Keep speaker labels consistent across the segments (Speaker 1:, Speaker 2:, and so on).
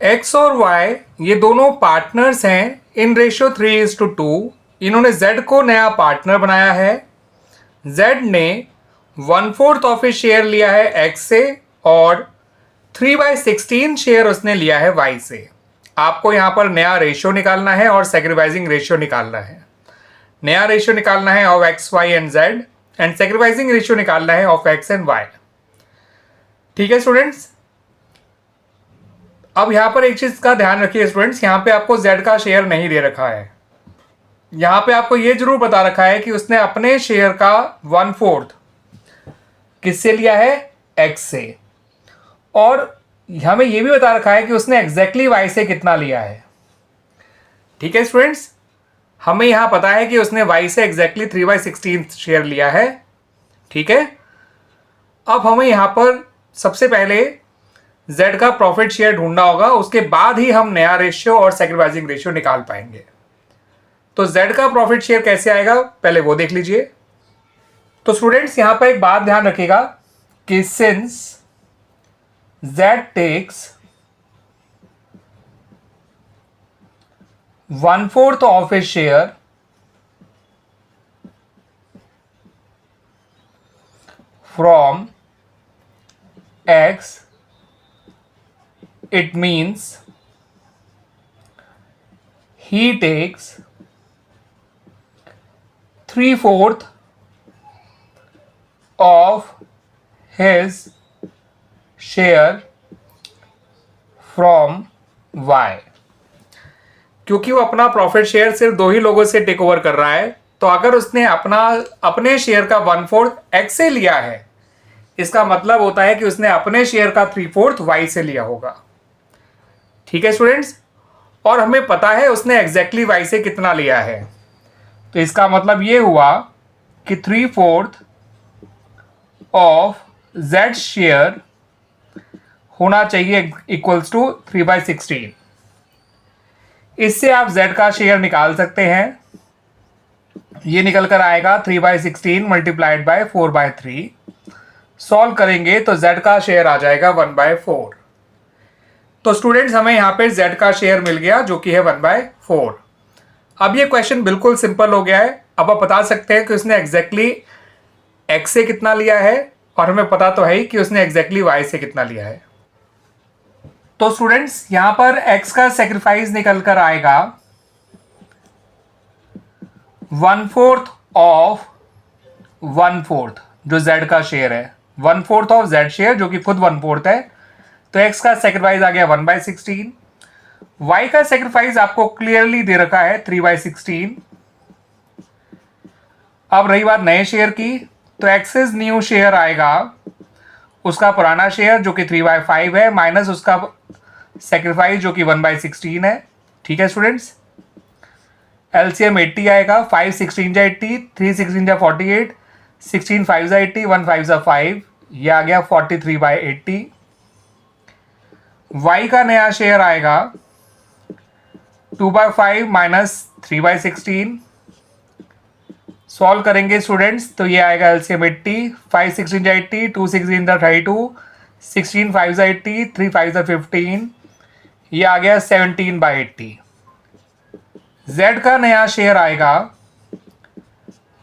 Speaker 1: X और Y ये दोनों पार्टनर्स हैं इन रेशियो 3:2। इन्होंने जेड को नया पार्टनर बनाया है। जेड ने 1/4 ऑफ शेयर लिया है एक्स से और 3/16 शेयर उसने लिया है वाई से। आपको यहां पर नया रेशियो निकालना है और सैक्रिफाइसिंग रेशियो निकालना है। नया रेशियो निकालना है of X Y and Z and sacrificing ratio निकालना है ऑफ एक्स एंड वाई। ठीक है स्टूडेंट्स, अब यहां पर एक चीज का ध्यान रखिए स्टूडेंट्स, यहां पे आपको जेड का शेयर नहीं दे रखा है। यहां पे आपको यह जरूर बता रखा है कि उसने अपने शेयर का 1/4 किससे लिया है, एक्स से, और हमें यह भी बता रखा है कि उसने एग्जैक्टली वाई से कितना लिया है। ठीक है स्टूडेंट्स, हमें यहां पता है कि उसने वाई से एग्जैक्टली 3/16 शेयर लिया है। ठीक है, अब हमें यहां पर सबसे पहले जेड का प्रॉफिट शेयर ढूंढना होगा, उसके बाद ही हम नया रेशियो और सैक्रिफाइसिंग रेशियो निकाल पाएंगे। तो जेड का प्रॉफिट शेयर कैसे आएगा पहले वो देख लीजिए। तो स्टूडेंट्स यहां पर एक बात ध्यान रखिएगा कि since Z takes 1/4 of a share from X, it means he takes 3/4 of his share from Y। क्योंकि वो अपना प्रॉफिट शेयर सिर्फ दो ही लोगों से टेक ओवर कर रहा है, तो अगर उसने अपने शेयर का 1/4 एक्स से लिया है, इसका मतलब होता है कि उसने अपने शेयर का 3/4 वाई से लिया होगा। ठीक है स्टूडेंट्स, और हमें पता है उसने एग्जैक्टली वाई से कितना लिया है, तो इसका मतलब ये हुआ कि 3/4 ऑफ जेड शेयर होना चाहिए इक्वल्स टू 3/16। इससे आप जेड का शेयर निकाल सकते हैं। ये निकल कर आएगा 3/16 मल्टीप्लाइड बाय 4/3। सॉल्व करेंगे तो जेड का शेयर आ जाएगा 1/4। तो स्टूडेंट्स हमें यहां पे जेड का शेयर मिल गया जो कि है 1/4। अब ये क्वेश्चन बिल्कुल सिंपल हो गया है। अब आप बता सकते हैं कि उसने एग्जैक्टली एक्स से कितना लिया है, और हमें पता तो है ही कि उसने एग्जैक्टली वाई से कितना लिया है। तो स्टूडेंट्स यहां पर एक्स का सेक्रीफाइस निकल कर आएगा 1/4 ऑफ 1/4 जो जेड का शेयर है, 1/4 ऑफ जेड शेयर जो कि खुद 1/4 है। तो एक्स का सेक्रीफाइस आ गया 1/16। वाई का सेक्रीफाइस आपको क्लियरली दे रखा है 3/16। अब रही बात नए शेयर की, तो एक्सेस न्यू शेयर आएगा उसका पुराना शेयर जो कि 3/5 है माइनस उसका सेक्रीफाइस जो कि 1/16 है। ठीक है स्टूडेंट्स, एलसीएम 80 आएगा, 5 16 जा 80, 3 16 जा 48, 16 5 जा 80, 1 5 जा 5, ये आ गया 43/80। y का नया शेयर आएगा 2/5 माइनस 3/16। सॉल्व करेंगे स्टूडेंट्स तो ये आएगा एलसीएम 80, 5 16 जा 80, 2 16 जा 32, 16 5 जा 80, 3 5 जा 15, ये आ गया 17/80। z का नया शेयर आएगा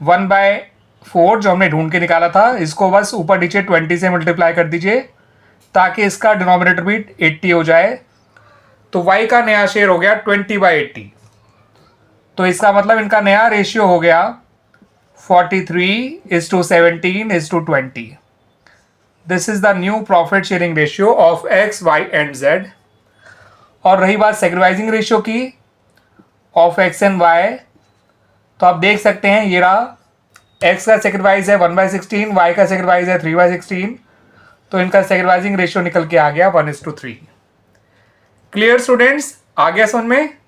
Speaker 1: 1/4 जो हमने ढूंढ के निकाला था, इसको बस ऊपर नीचे 20 से मल्टीप्लाई कर दीजिए ताकि इसका डिनोमिनेटर भी 80 हो जाए। तो y का नया शेयर हो गया 20/80। तो इसका मतलब इनका नया रेशियो हो गया 43:17:20। This is the new profit sharing ratio of x, y and z। और रही बात सेक्रीफाइसिंग रेशियो की ऑफ x एंड y, तो आप देख सकते हैं ये रहा, x का सेक्रीफाइस है 1/16, y का सेक्रीफाइस है 3/16, तो इनका सेक्रीफाइसिंग रेशियो निकल के आ गया 1:3। क्लियर स्टूडेंट्स, आ गया समझ में?